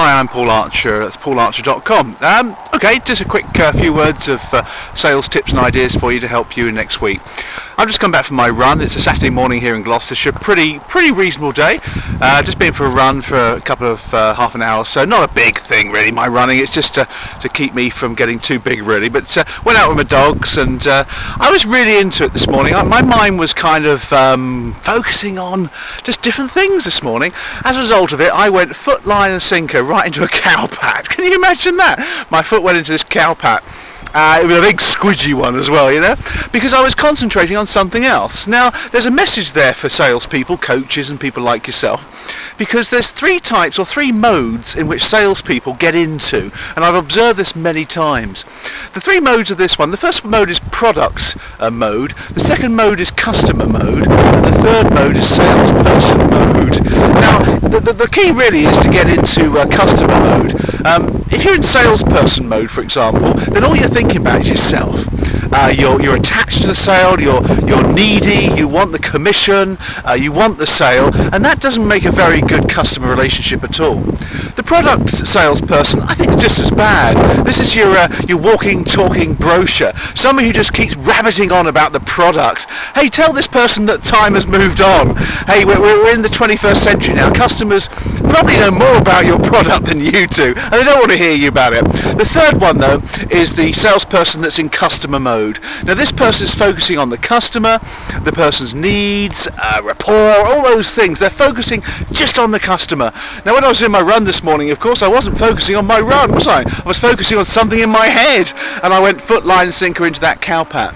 Hi, I'm Paul Archer. That's paularcher.com. Okay, just a quick few words of sales tips and ideas for you to help you next week. I've just come back from my run. It's a Saturday morning here in Gloucestershire. Pretty reasonable day. Just been for a run for a couple of half an hour, so not a big thing really. My running, it's just to keep me from getting too big really. But went out with my dogs, and I was really into it this morning. My mind was kind of focusing on just different things this morning. As a result of it, I went foot, line and sinker right into a cowpat. Can you imagine that? My foot went into this cowpat. It was a big squidgy one as well, you know, because I was concentrating on something else. Now, there's a message there for salespeople, coaches and people like yourself, because there's three types or three modes in which salespeople get into, and I've observed this many times. The three modes of this one: the first mode is products mode, the second mode is customer mode, and the third mode is salesperson mode. Now, the key really is to get into customer mode. If you're in salesperson mode, for example, then all you're thinking about is yourself. You're attached to the sale, you're needy, you want the commission, you want the sale, and that doesn't make a very good customer relationship at all. The product salesperson, I think, is just as bad. This is your walking, talking brochure. Somebody who just keeps rabbiting on about the product. Hey, tell this person that time has moved on. Hey, we're in the 21st century now. Customers probably know more about your product than you do, and they don't want to hear you about it. The third one, though, is the salesperson that's in customer mode. Now, this person is focusing on the customer, the person's needs, rapport, all those things. They're focusing just on the customer. Now, when I was in my run this morning, of course, I wasn't focusing on my run, was I? I was focusing on something in my head, and I went foot, line, and sinker into that cowpat.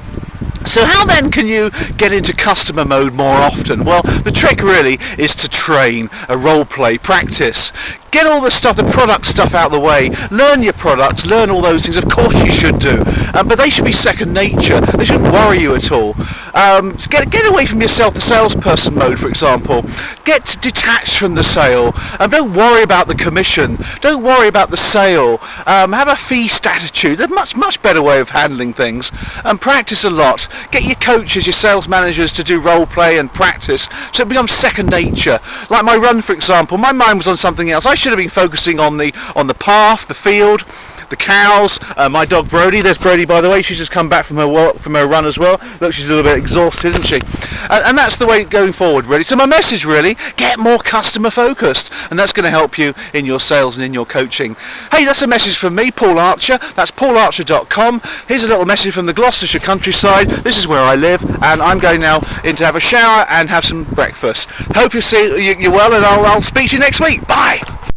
So how then can you get into customer mode more often? Well, the trick really is to train, role play, practice. Get all the stuff, the product stuff out of the way. Learn your products, learn all those things. Of course you should do, but they should be second nature. They shouldn't worry you at all. Get away from yourself, the salesperson mode, for example. Get detached from the sale. Don't worry about the commission. Don't worry about the sale. Have a feast attitude. There's a much better way of handling things. Practice a lot. Get your coaches, your sales managers to do role play and practice so it becomes second nature. Like my run, for example, my mind was on something else. I should have been focusing on the path, the field, the cows. My dog Brody, there's Brody by the way, she's just come back from her run as well. Look, she's a little bit exhausted, isn't she? And that's the way going forward really. So my message really, get more customer focused, and that's going to help you in your sales and in your coaching. Hey, that's a message from me, Paul Archer. That's paularcher.com. Here's a little message from the Gloucestershire countryside. This is where I live, and I'm going now in to have a shower and have some breakfast. Hope you're well, and I'll speak to you next week. Bye.